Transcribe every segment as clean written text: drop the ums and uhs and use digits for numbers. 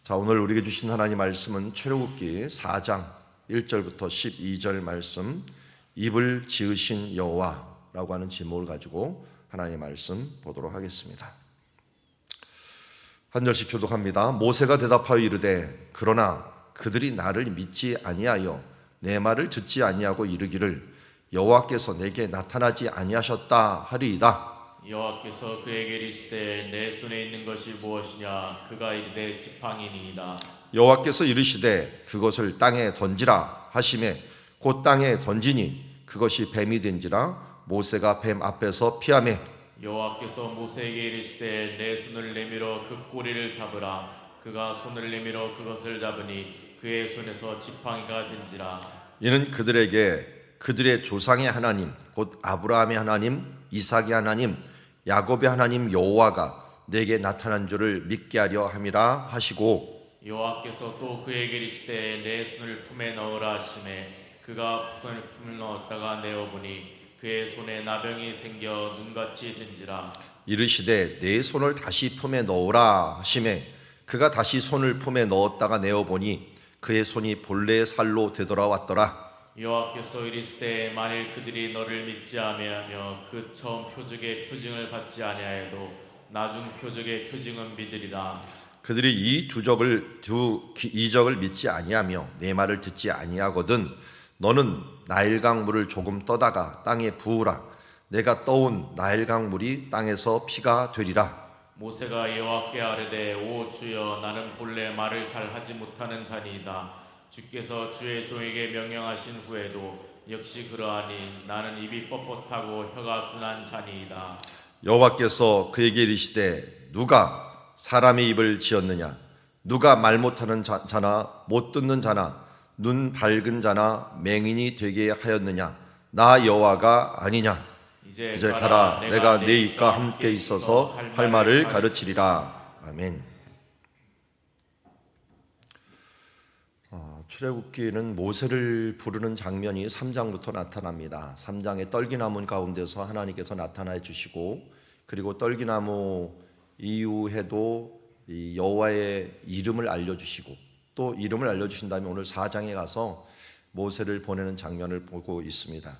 자, 오늘 우리에게 주신 하나님 말씀은 출애굽기 4장 1절부터 12절 말씀, 입을 지으신 여호와라고 하는 제목을 가지고 하나님의 말씀 보도록 하겠습니다. 한 절씩 교독합니다. 모세가 대답하여 이르되 그러나 그들이 나를 믿지 아니하여 내 말을 듣지 아니하고 이르기를 여호와께서 내게 나타나지 아니하셨다 하리이다. 여호와께서 그에게 이르시되 내 손에 있는 것이 무엇이냐? 그가 이르되 지팡이니이다. 여호와께서 이르시되 그것을 땅에 던지라 하시매 곧 땅에 던지니 그것이 뱀이 된지라 모세가 뱀 앞에서 피하매 여호와께서 모세에게 이르시되 내 손을 내밀어 그 꼬리를 잡으라. 그가 손을 내밀어 그것을 잡으니 그의 손에서 지팡이가 된지라. 이는 그들에게 그들의 조상의 하나님 곧 아브라함의 하나님 이삭의 하나님 야곱의 하나님 여호와가 내게 나타난 줄을 믿게 하려 함이라 하시고 여호와께서 또 그에게 이르시되 내 손을 품에 넣으라 하시매 그가 손을 품에 넣었다가 내어보니 그의 손에 나병이 생겨 눈같이 된지라. 이르시되 내 손을 다시 품에 넣으라 하시매 그가 다시 손을 품에 넣었다가 내어보니 그의 손이 본래의 살로 되돌아왔더라. 여호와께서 이르시되 만일 그들이 너를 믿지 아니하며 그 처음 표적의 표징을 받지 아니하여도 나중 표적의 표징은 믿으리라. 그들이 이 이적을 믿지 아니하며 내 말을 듣지 아니하거든 너는 나일강 물을 조금 떠다가 땅에 부으라. 내가 떠온 나일강 물이 땅에서 피가 되리라. 모세가 여호와께 아뢰되 오 주여 나는 본래 말을 잘 하지 못하는 자니이다. 주께서 주의 종에게 명령하신 후에도 역시 그러하니 나는 입이 뻣뻣하고 혀가 둔한 자니이다. 여호와께서 그에게 이르시되 누가 사람의 입을 지었느냐? 누가 말 못하는 자나 못 듣는 자나 눈 밝은 자나 맹인이 되게 하였느냐? 나 여호와가 아니냐? 이제 가라. 내가 네 입과 함께 있어서 할 말을 가르치리라. 아멘. 출애굽기는 모세를 부르는 장면이 3장부터 나타납니다. 3장의 떨기나무 가운데서 하나님께서 나타나 주시고 그리고 떨기나무 이후에도 이 여호와의 이름을 알려주시고 또 이름을 알려주신 다음에 오늘 4장에 가서 모세를 보내는 장면을 보고 있습니다.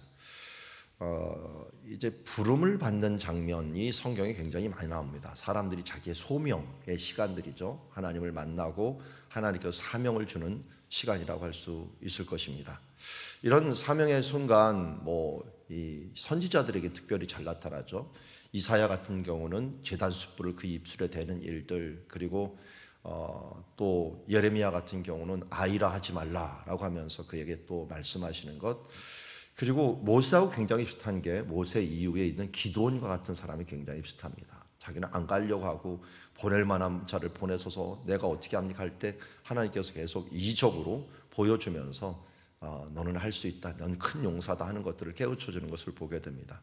이제 부름을 받는 장면이 성경에 굉장히 많이 나옵니다. 사람들이 자기의 소명의 시간들이죠. 하나님을 만나고 하나님께서 사명을 주는 시간이라고 할 수 있을 것입니다. 이런 사명의 순간 이 선지자들에게 특별히 잘 나타나죠. 이사야 같은 경우는 제단 숯불을 그 입술에 대는 일들, 그리고 또 예레미야 같은 경우는 아이라 하지 말라라고 하면서 그에게 또 말씀하시는 것. 그리고 모세하고 굉장히 비슷한 게 모세 이후에 있는 기드온과 같은 사람이 굉장히 비슷합니다. 자기는 안 가려고 하고 보낼 만한 자를 보내서서 내가 어떻게 합니까 할 때 하나님께서 계속 이적으로 보여주면서 너는 할 수 있다, 넌 큰 용사다 하는 것들을 깨우쳐주는 것을 보게 됩니다.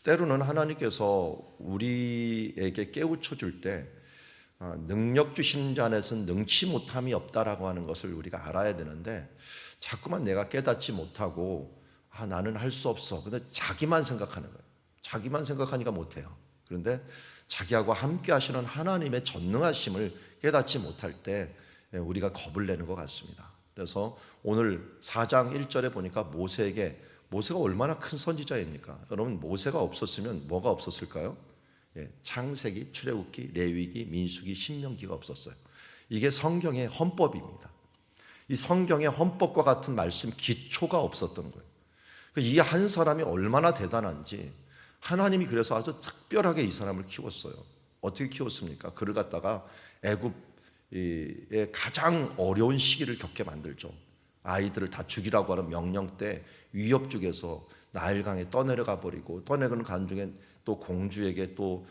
때로는 하나님께서 우리에게 깨우쳐줄 때 능력 주신 자 안에서는 능치 못함이 없다라고 하는 것을 우리가 알아야 되는데 자꾸만 내가 깨닫지 못하고 나는 할 수 없어. 근데 자기만 생각하는 거예요. 자기만 생각하니까 못해요. 그런데 자기하고 함께 하시는 하나님의 전능하심을 깨닫지 못할 때 우리가 겁을 내는 것 같습니다. 그래서 오늘 4장 1절에 보니까 모세가 얼마나 큰 선지자입니까? 여러분, 모세가 없었으면 뭐가 없었을까요? 창세기, 출애굽기, 레위기, 민수기, 신명기가 없었어요. 이게 성경의 헌법입니다. 이 성경의 헌법과 같은 말씀 기초가 없었던 거예요. 이 한 사람이 얼마나 대단한지 하나님이 그래서 아주 특별하게 이 사람을 키웠어요. 어떻게 키웠습니까? 그를 갖다가 애굽의 가장 어려운 시기를 겪게 만들죠. 아이들을 다 죽이라고 하는 명령 때 위협 쪽에서 나일강에 떠내려가 버리고 떠내려가는 간중에 또 공주에게 또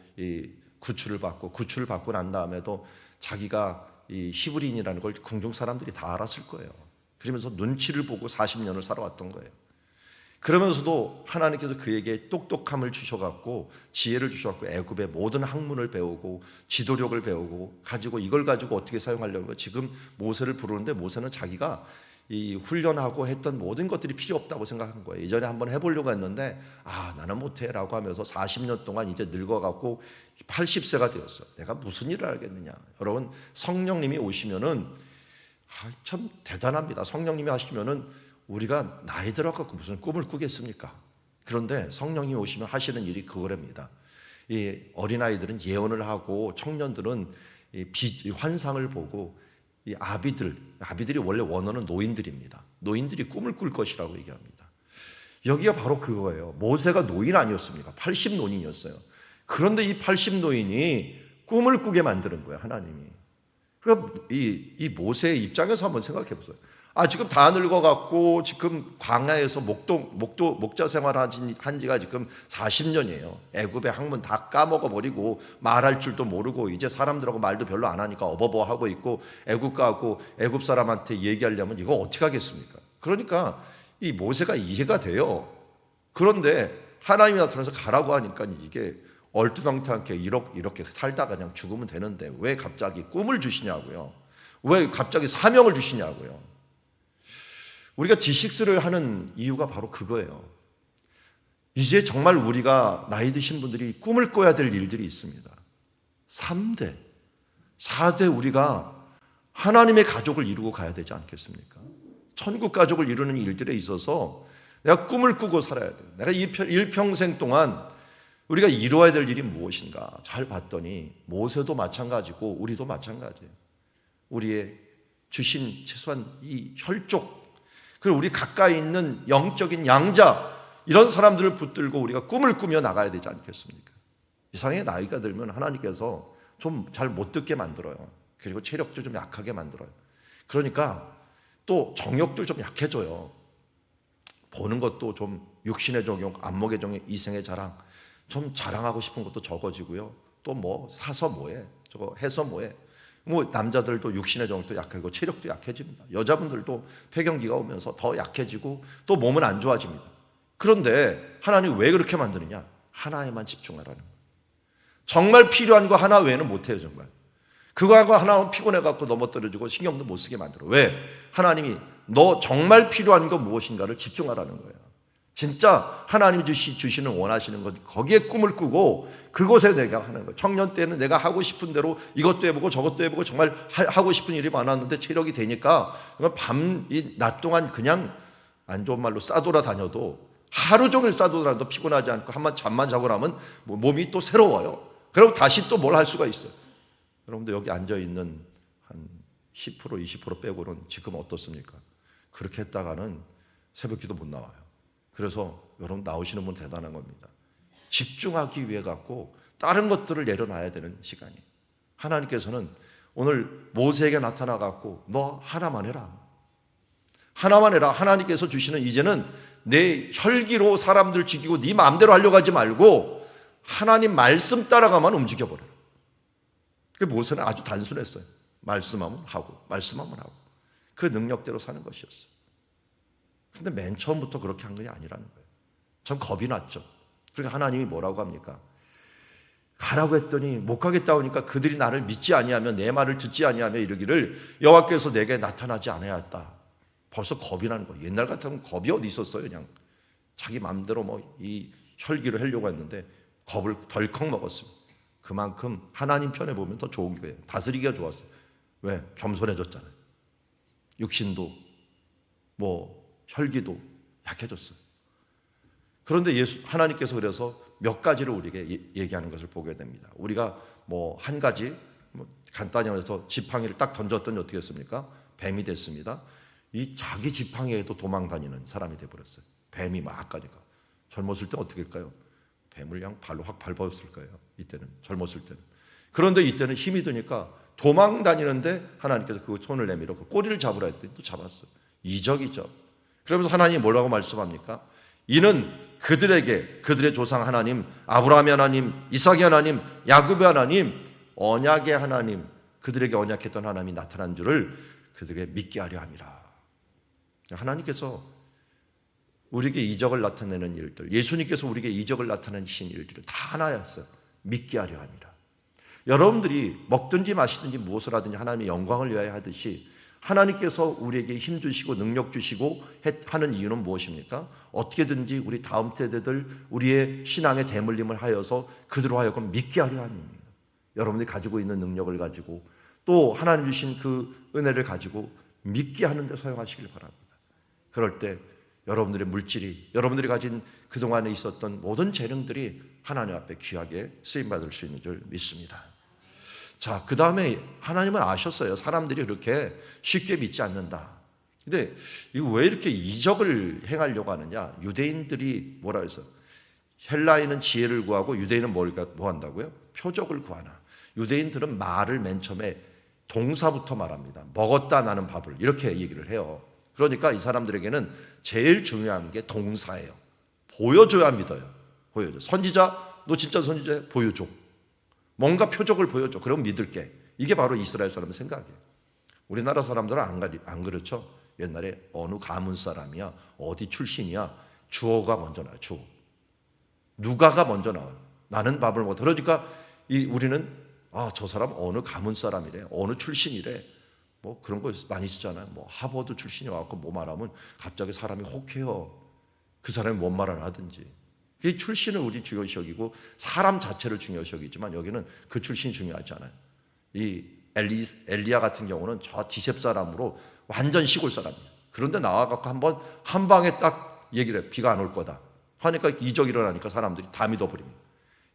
구출을 받고 난 다음에도 자기가 이 히브리인이라는 걸 궁중 사람들이 다 알았을 거예요. 그러면서 눈치를 보고 40년을 살아왔던 거예요. 그러면서도 하나님께서 그에게 똑똑함을 주셔갖고 지혜를 주셔갖고 애굽의 모든 학문을 배우고 지도력을 배우고 가지고 이걸 가지고 어떻게 사용하려는 거예요. 지금 모세를 부르는데 모세는 자기가 이 훈련하고 했던 모든 것들이 필요 없다고 생각한 거예요. 예전에 한번 해보려고 했는데 나는 못해라고 하면서 40년 동안 이제 늙어갖고 80세가 되었어요. 내가 무슨 일을 알겠느냐. 여러분, 성령님이 오시면은 참 대단합니다. 성령님이 하시면은 우리가 나이 들어갖고 무슨 꿈을 꾸겠습니까? 그런데 성령이 오시면 하시는 일이 그거랍니다. 이 어린아이들은 예언을 하고 청년들은 이 환상을 보고 이 아비들이 원래 원어는 노인들입니다. 노인들이 꿈을 꿀 것이라고 얘기합니다. 여기가 바로 그거예요. 모세가 노인 아니었습니까? 80노인이었어요. 그런데 이 80노인이 꿈을 꾸게 만드는 거예요, 하나님이. 그럼 이 모세의 입장에서 한번 생각해 보세요. 지금 다 늙어갖고 지금 광야에서 목자 생활한 지가 지금 40년이에요. 애굽의 학문 다 까먹어버리고 말할 줄도 모르고 이제 사람들하고 말도 별로 안 하니까 어버버하고 있고 애굽 가고 애굽 사람한테 얘기하려면 이거 어떻게 하겠습니까? 그러니까 이 모세가 이해가 돼요. 그런데 하나님이 나타나서 가라고 하니까 이게 얼토당토않게 이렇게 살다가 그냥 죽으면 되는데 왜 갑자기 꿈을 주시냐고요. 왜 갑자기 사명을 주시냐고요. 우리가 D6를 하는 이유가 바로 그거예요. 이제 정말 우리가 나이 드신 분들이 꿈을 꿔야 될 일들이 있습니다. 3대, 4대 우리가 하나님의 가족을 이루고 가야 되지 않겠습니까? 천국 가족을 이루는 일들에 있어서 내가 꿈을 꾸고 살아야 돼요. 내가 일평생 동안 우리가 이루어야 될 일이 무엇인가 잘 봤더니 모세도 마찬가지고 우리도 마찬가지예요. 우리의 주신 최소한 이 혈족, 그리고 우리 가까이 있는 영적인 양자, 이런 사람들을 붙들고 우리가 꿈을 꾸며 나가야 되지 않겠습니까? 이상하게 나이가 들면 하나님께서 좀 잘 못 듣게 만들어요. 그리고 체력도 좀 약하게 만들어요. 그러니까 또 정욕도 좀 약해져요. 보는 것도 좀 육신의 정욕, 안목의 정욕, 이생의 자랑, 좀 자랑하고 싶은 것도 적어지고요. 또 뭐 사서 뭐해, 저거 해서 뭐해. 뭐 남자들도 육신의 정욕도 약하고 체력도 약해집니다. 여자분들도 폐경기가 오면서 더 약해지고 또 몸은 안 좋아집니다. 그런데 하나님 왜 그렇게 만드느냐? 하나에만 집중하라는 거예요. 정말 필요한 거 하나 외에는 못해요. 정말 그거하고 하나는 피곤해갖고 넘어떨어지고 신경도 못 쓰게 만들어. 왜? 하나님이 너 정말 필요한 거 무엇인가를 집중하라는 거예요. 진짜 하나님이 주시는 원하시는 것, 거기에 꿈을 꾸고 그곳에 내가 하는 거예요. 청년 때는 내가 하고 싶은 대로 이것도 해보고 저것도 해보고 정말 하고 싶은 일이 많았는데 체력이 되니까 낮 동안 그냥 안 좋은 말로 싸돌아 다녀도 하루 종일 싸돌아도 피곤하지 않고 한번 잠만 자고 나면 몸이 또 새로워요. 그리고 다시 또 뭘 할 수가 있어요. 여러분들 여기 앉아있는 한 10% 20% 빼고는 지금 어떻습니까? 그렇게 했다가는 새벽기도 못 나와요. 그래서 여러분 나오시는 분 대단한 겁니다. 집중하기 위해 갖고 다른 것들을 내려놔야 되는 시간이. 하나님께서는 오늘 모세에게 나타나 갖고 너 하나만 해라. 하나만 해라. 하나님께서 주시는 이제는 내 혈기로 사람들 죽이고 네 마음대로 하려고 하지 말고 하나님 말씀 따라가만 움직여버려라. 그 모세는 아주 단순했어요. 말씀하면 하고 말씀하면 하고 그 능력대로 사는 것이었어요. 근데 맨 처음부터 그렇게 한 게 아니라는 거예요. 전 겁이 났죠. 그러니까 하나님이 뭐라고 합니까? 가라고 했더니 못 가겠다고 하니까 그들이 나를 믿지 아니하면 내 말을 듣지 아니하며 이르기를 여호와께서 내게 나타나지 않아야 했다. 벌써 겁이 나는 거예요. 옛날 같으면 겁이 어디 있었어요. 그냥 자기 마음대로 이 혈기를 하려고 했는데 겁을 덜컥 먹었습니다. 그만큼 하나님 편에 보면 더 좋은 거예요. 다스리기가 좋았어요. 왜? 겸손해졌잖아요. 육신도 혈기도 약해졌어요. 그런데 하나님께서 그래서 몇 가지를 우리에게 얘기하는 것을 보게 됩니다. 우리가 한 가지 간단히 말해서 지팡이를 딱 던졌더니 어떻게 했습니까? 뱀이 됐습니다. 이 자기 지팡이에도 도망다니는 사람이 돼버렸어요. 뱀이 막 가니까. 젊었을 때 어떻게 할까요? 뱀을 그냥 발로 확 밟았을 거예요. 이때는 젊었을 때는. 그런데 이때는 힘이 드니까 도망다니는데 하나님께서 그 손을 내밀어 그 꼬리를 잡으라 했더니 또 잡았어요. 이적이죠. 그러면서 하나님이 뭐라고 말씀합니까? 이는 그들의 조상 하나님, 아브라함의 하나님, 이삭의 하나님, 야곱의 하나님, 언약의 하나님, 그들에게 언약했던 하나님이 나타난 줄을 그들에게 믿게 하려 함이라. 하나님께서 우리에게 이적을 나타내는 일들, 예수님께서 우리에게 이적을 나타내신 일들을 다 하나였어요. 믿게 하려 함이라. 여러분들이 먹든지 마시든지 무엇을 하든지 하나님의 영광을 위하여 하듯이 하나님께서 우리에게 힘 주시고 능력 주시고 하는 이유는 무엇입니까? 어떻게든지 우리 다음 세대들 우리의 신앙의 대물림을 하여서 그들로 하여금 믿게 하려 함입니다. 여러분들이 가지고 있는 능력을 가지고 또 하나님 주신 그 은혜를 가지고 믿게 하는 데 사용하시길 바랍니다. 그럴 때 여러분들의 물질이, 여러분들이 가진 그동안에 있었던 모든 재능들이 하나님 앞에 귀하게 쓰임받을 수 있는 줄 믿습니다. 자, 그 다음에 하나님은 아셨어요. 사람들이 그렇게 쉽게 믿지 않는다. 근데 이거 왜 이렇게 이적을 행하려고 하느냐? 유대인들이 뭐라 해서 헬라인은 지혜를 구하고 유대인은 뭐 한다고요? 표적을 구하나. 유대인들은 말을 맨 처음에 동사부터 말합니다. 먹었다 나는 밥을 이렇게 얘기를 해요. 그러니까 이 사람들에게는 제일 중요한 게 동사예요. 보여줘야 믿어요. 보여줘. 선지자, 너 진짜 선지자 보여줘. 뭔가 표적을 보여줘. 그럼 믿을게. 이게 바로 이스라엘 사람의 생각이에요. 우리나라 사람들은 안 그렇죠. 옛날에 어느 가문 사람이야, 어디 출신이야, 주어가 먼저 나와요. 주어. 누가가 먼저 나와요. 나는 밥을 먹었다. 그러니까 우리는 저 사람 어느 가문 사람이래, 어느 출신이래. 뭐 그런 거 많이 쓰잖아요. 뭐 하버드 출신이 와갖고 뭐 말하면 갑자기 사람이 혹해요. 그 사람이 뭔 말을 하든지. 이 출신을 우리 중요시 여기고 사람 자체를 중요시 여기지만 여기는 그 출신이 중요하지 않아요. 이 엘리야 같은 경우는 저 디셉 사람으로 완전 시골 사람이에요. 그런데 나와갖고 한번 한 방에 딱 얘기를 해. 비가 안 올 거다 하니까 이적이 일어나니까 사람들이 다 믿어버립니다.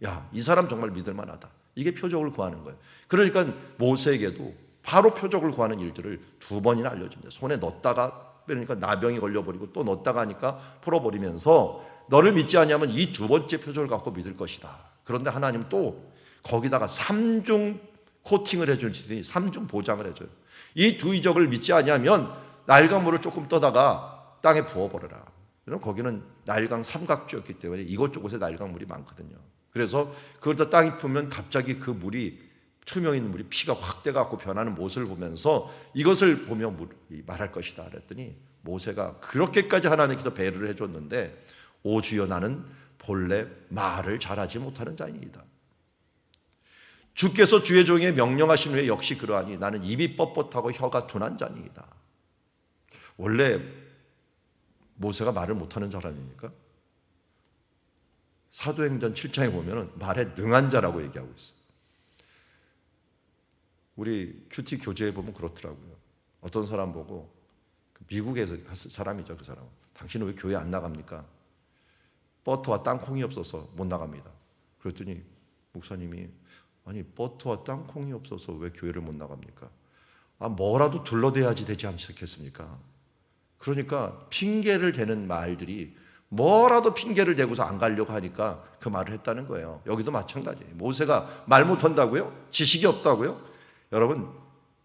야, 이 사람 정말 믿을 만하다. 이게 표적을 구하는 거예요. 그러니까 모세에게도 바로 표적을 구하는 일들을 2번이나 알려줍니다. 손에 넣었다가 그러니까 나병이 걸려버리고 또 넣었다가 하니까 풀어버리면서 너를 믿지 않냐면 이 2번째 표적을 갖고 믿을 것이다. 그런데 하나님 또 거기다가 3중 코팅을 해주시더니 3중 보장을 해줘요. 이 2 이적을 믿지 않냐면 나일강 물을 조금 떠다가 땅에 부어버려라. 그럼 거기는 나일강 삼각주였기 때문에 이곳저곳에 나일강 물이 많거든요. 그래서 그걸 다 땅에 보면 갑자기 그 물이 투명인 물이 피가 확 돼갖고 변하는 모습을 보면서 이것을 보며 말할 것이다 그랬더니 모세가 그렇게까지 하나님께서 배려를 해줬는데 오 주여 나는 본래 말을 잘하지 못하는 자이니이다. 주께서 주의 종에게 명령하신 후에 역시 그러하니 나는 입이 뻣뻣하고 혀가 둔한 자니이다. 원래 모세가 말을 못하는 사람입니까? 사도행전 7장에 보면 말에 능한 자라고 얘기하고 있어요. 우리 큐티 교재에 보면 그렇더라고요. 어떤 사람 보고 미국에서 사람이죠. 그 사람은. 당신은 왜 교회 안 나갑니까? 버터와 땅콩이 없어서 못 나갑니다. 그랬더니 목사님이 아니 버터와 땅콩이 없어서 왜 교회를 못 나갑니까? 뭐라도 둘러대야지 되지 않겠습니까? 그러니까 핑계를 대는 말들이 뭐라도 핑계를 대고서 안 가려고 하니까 그 말을 했다는 거예요. 여기도 마찬가지예요. 모세가 말 못한다고요? 지식이 없다고요? 여러분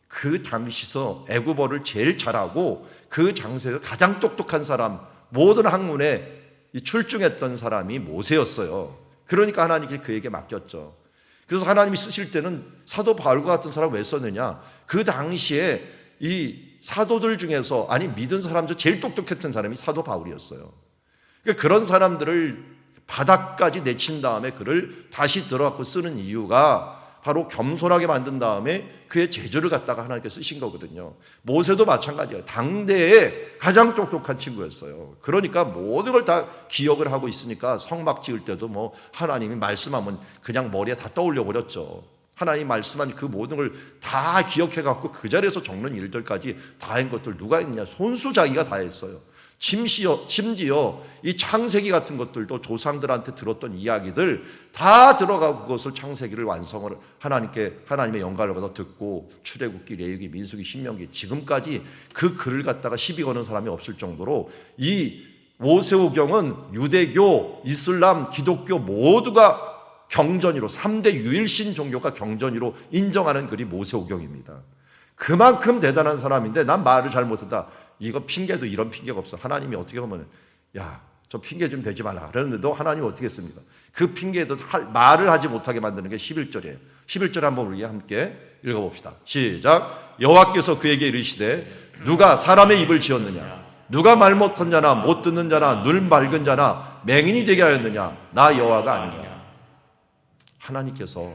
그 당시서 애굽어를 제일 잘하고 그 장세에서 가장 똑똑한 사람 모든 학문에 출중했던 사람이 모세였어요. 그러니까 하나님께 그에게 맡겼죠. 그래서 하나님이 쓰실 때는 사도 바울과 같은 사람 왜 썼느냐? 그 당시에 이 사도들 중에서 믿은 사람 중 제일 똑똑했던 사람이 사도 바울이었어요. 그러니까 그런 사람들을 바닥까지 내친 다음에 그를 다시 들어갖고 쓰는 이유가 바로 겸손하게 만든 다음에 그의 재주를 갖다가 하나님께 쓰신 거거든요. 모세도 마찬가지예요. 당대에 가장 똑똑한 친구였어요. 그러니까 모든 걸 다 기억을 하고 있으니까 성막 지을 때도 뭐 하나님이 말씀하면 그냥 머리에 다 떠올려 버렸죠. 하나님 말씀한 그 모든 걸 다 기억해 갖고 그 자리에서 적는 일들까지 다 한 것들 누가 했느냐? 손수 자기가 다 했어요. 심지어 이 창세기 같은 것들도 조상들한테 들었던 이야기들 다 들어가고 그것을 창세기를 완성을 하나님의 영광을 받아 듣고 출애굽기, 레위기, 민수기, 신명기 지금까지 그 글을 갖다가 시비 거는 사람이 없을 정도로 이 모세오경은 유대교, 이슬람, 기독교 모두가 경전이로 3대 유일신 종교가 경전이로 인정하는 글이 모세오경입니다. 그만큼 대단한 사람인데 난 말을 잘 못한다. 이거 핑계도 이런 핑계가 없어. 하나님이 어떻게 보면 저 핑계 좀 대지 말라 그랬는데도 하나님이 어떻게 했습니까? 그 핑계도 말을 하지 못하게 만드는 게 11절이에요 11절 한번 우리 함께 읽어봅시다. 시작. 여호와께서 그에게 이르시되 누가 사람의 입을 지었느냐? 누가 말 못한 자나 못 듣는 자나 눈 밝은 자나 맹인이 되게 하였느냐? 나 여호와가 아니냐. 하나님께서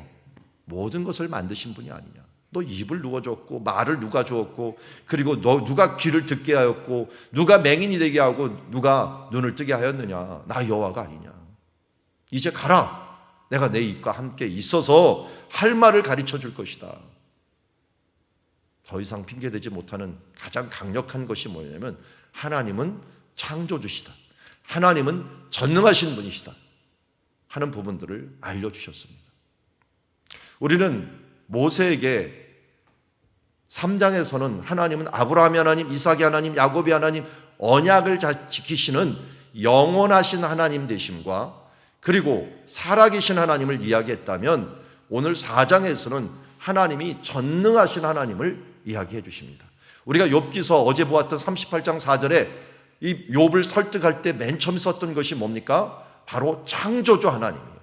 모든 것을 만드신 분이 아니냐. 너 입을 누가 줬고 말을 누가 주었고 그리고 너 누가 귀를 듣게 하였고 누가 맹인이 되게 하고 누가 눈을 뜨게 하였느냐? 나 여호와가 아니냐? 이제 가라. 내가 내 입과 함께 있어서 할 말을 가르쳐 줄 것이다. 더 이상 핑계대지 못하는 가장 강력한 것이 뭐냐면 하나님은 창조주시다. 하나님은 전능하신 분이시다 하는 부분들을 알려주셨습니다. 우리는 모세에게 3장에서는 하나님은 아브라함의 하나님, 이삭의 하나님, 야곱의 하나님, 언약을 지키시는 영원하신 하나님 되심과 그리고 살아계신 하나님을 이야기했다면 오늘 4장에서는 하나님이 전능하신 하나님을 이야기해 주십니다. 우리가 욥기서 어제 보았던 38장 4절에 이 욥을 설득할 때 맨 처음 썼던 것이 뭡니까? 바로 창조주 하나님이에요.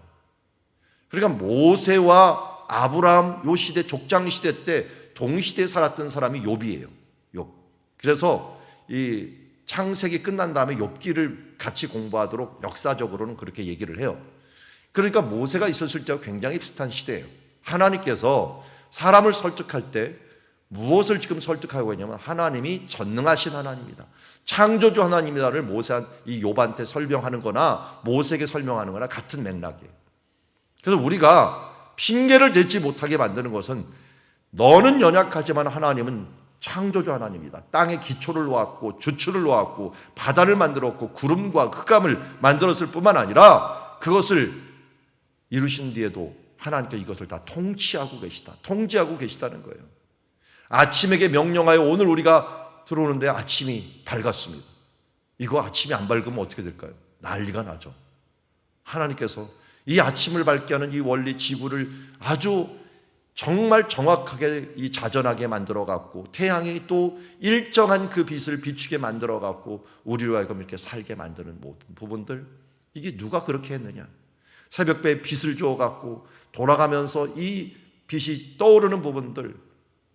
그러니까 모세와 아브라함 요 시대 족장 시대 때 동시대에 살았던 사람이 욥이에요. 욥. 그래서 이 창세기 끝난 다음에 욥기를 같이 공부하도록 역사적으로는 그렇게 얘기를 해요. 그러니까 모세가 있었을 때와 굉장히 비슷한 시대예요. 하나님께서 사람을 설득할 때 무엇을 지금 설득하고 있냐면 하나님이 전능하신 하나님이다. 창조주 하나님이다를 이 욥한테 설명하는 거나 모세에게 설명하는 거나 같은 맥락이에요. 그래서 우리가 핑계를 대지 못하게 만드는 것은 너는 연약하지만 하나님은 창조주 하나님이다. 땅에 기초를 놓았고 주추를 놓았고 바다를 만들었고 구름과 흑암을 만들었을 뿐만 아니라 그것을 이루신 뒤에도 하나님께 이것을 다 통치하고 계시다. 통제하고 계시다는 거예요. 아침에게 명령하여 오늘 우리가 들어오는데 아침이 밝았습니다. 이거 아침이 안 밝으면 어떻게 될까요? 난리가 나죠. 하나님께서 이 아침을 밝게 하는 이 원리 지구를 아주 정말 정확하게 이 자전하게 만들어 갖고 태양이 또 일정한 그 빛을 비추게 만들어 갖고 우리로 하여금 이렇게 살게 만드는 모든 부분들, 이게 누가 그렇게 했느냐? 새벽배에 빛을 주어 갖고 돌아가면서 이 빛이 떠오르는 부분들,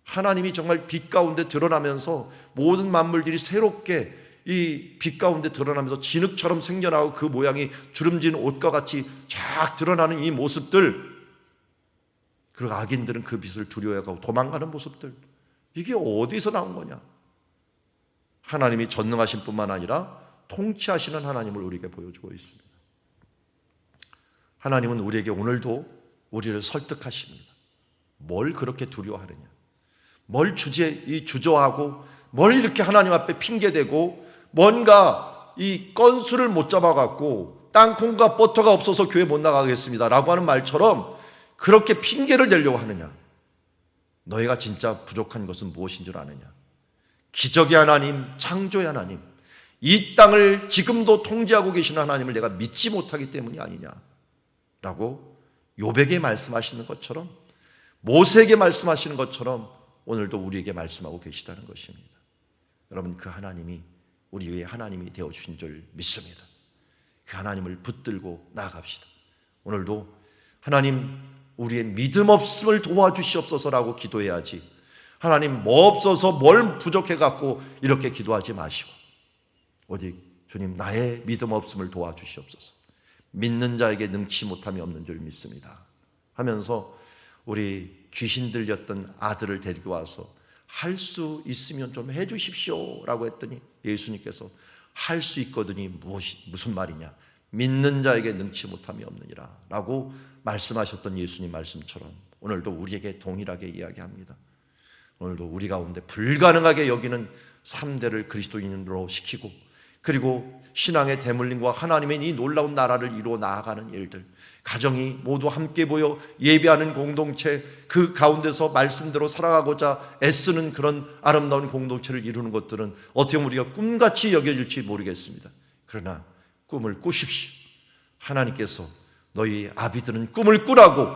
하나님이 정말 빛 가운데 드러나면서 모든 만물들이 새롭게 이 빛 가운데 드러나면서 진흙처럼 생겨나고 그 모양이 주름진 옷과 같이 쫙 드러나는 이 모습들, 그리고 악인들은 그 빛을 두려워하고 도망가는 모습들, 이게 어디서 나온 거냐? 하나님이 전능하신 뿐만 아니라 통치하시는 하나님을 우리에게 보여주고 있습니다. 하나님은 우리에게 오늘도 우리를 설득하십니다. 뭘 그렇게 두려워하느냐? 뭘 주저하고 뭘 이렇게 하나님 앞에 핑계대고 뭔가 이 건수를 못 잡아갖고 땅콩과 버터가 없어서 교회 못 나가겠습니다 라고 하는 말처럼 그렇게 핑계를 대려고 하느냐? 너희가 진짜 부족한 것은 무엇인 줄 아느냐? 기적의 하나님, 창조의 하나님, 이 땅을 지금도 통제하고 계시는 하나님을 내가 믿지 못하기 때문이 아니냐라고 욥에게 말씀하시는 것처럼, 모세에게 말씀하시는 것처럼 오늘도 우리에게 말씀하고 계시다는 것입니다. 여러분, 그 하나님이 우리 위에 하나님이 되어주신 줄 믿습니다. 그 하나님을 붙들고 나아갑시다. 오늘도 하나님, 우리의 믿음 없음을 도와주시옵소서라고 기도해야지, 하나님 뭐 없어서 뭘 부족해갖고 이렇게 기도하지 마시고 오직 주님, 나의 믿음 없음을 도와주시옵소서, 믿는 자에게 능치 못함이 없는 줄 믿습니다 하면서 우리 귀신 들렸던 아들을 데리고 와서 할 수 있으면 좀 해주십시오 라고 했더니 예수님께서 할 수 있거든이 무슨 말이냐, 믿는 자에게 능치 못함이 없느니라 라고 말씀하셨던 예수님 말씀처럼 오늘도 우리에게 동일하게 이야기합니다. 오늘도 우리 가운데 불가능하게 여기는 3대를 그리스도인으로 시키고, 그리고 신앙의 대물림과 하나님의 이 놀라운 나라를 이루어 나아가는 일들, 가정이 모두 함께 모여 예배하는 공동체, 그 가운데서 말씀대로 살아가고자 애쓰는 그런 아름다운 공동체를 이루는 것들은 어떻게 보면 우리가 꿈같이 여겨질지 모르겠습니다. 그러나 꿈을 꾸십시오. 하나님께서 너희 아비들은 꿈을 꾸라고,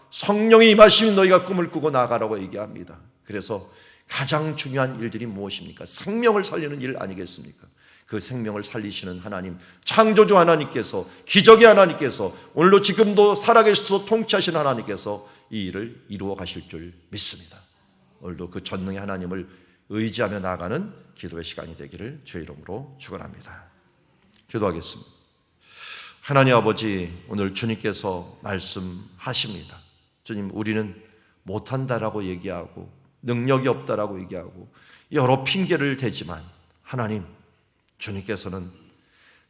성령이 임하시면 너희가 꿈을 꾸고 나아가라고 얘기합니다. 그래서 가장 중요한 일들이 무엇입니까? 생명을 살리는 일 아니겠습니까? 그 생명을 살리시는 하나님, 창조주 하나님께서, 기적의 하나님께서, 오늘도 지금도 살아계셔서 통치하시는 하나님께서 이 일을 이루어 가실 줄 믿습니다. 오늘도 그 전능의 하나님을 의지하며 나아가는 기도의 시간이 되기를 주의 이름으로 축원합니다. 기도하겠습니다. 하나님 아버지, 오늘 주님께서 말씀하십니다. 주님, 우리는 못한다라고 얘기하고 능력이 없다라고 얘기하고 여러 핑계를 대지만 하나님, 주님께서는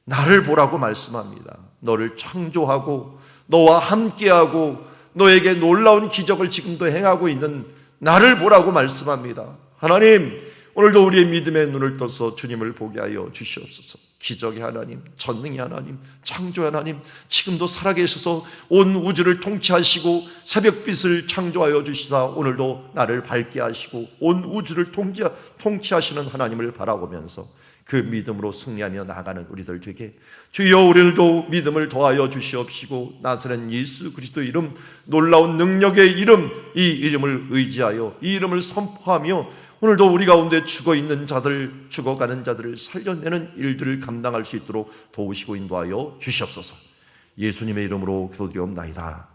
나를 보라고 말씀합니다. 너를 창조하고 너와 함께하고 너에게 놀라운 기적을 지금도 행하고 있는 나를 보라고 말씀합니다. 하나님, 오늘도 우리의 믿음의 눈을 떠서 주님을 보게 하여 주시옵소서. 기적의 하나님, 전능의 하나님, 창조의 하나님, 지금도 살아계셔서 온 우주를 통치하시고 새벽빛을 창조하여 주시사 오늘도 나를 밝게 하시고 온 우주를 통치하시는 하나님을 바라보면서 그 믿음으로 승리하며 나아가는 우리들 되게 주여 오늘도 믿음을 더하여 주시옵시고 나사렛 예수 그리스도의 이름, 놀라운 능력의 이름, 이 이름을 의지하여 이 이름을 선포하며 오늘도 우리 가운데 죽어있는 자들, 죽어가는 자들을 살려내는 일들을 감당할 수 있도록 도우시고 인도하여 주시옵소서. 예수님의 이름으로 기도드리옵나이다.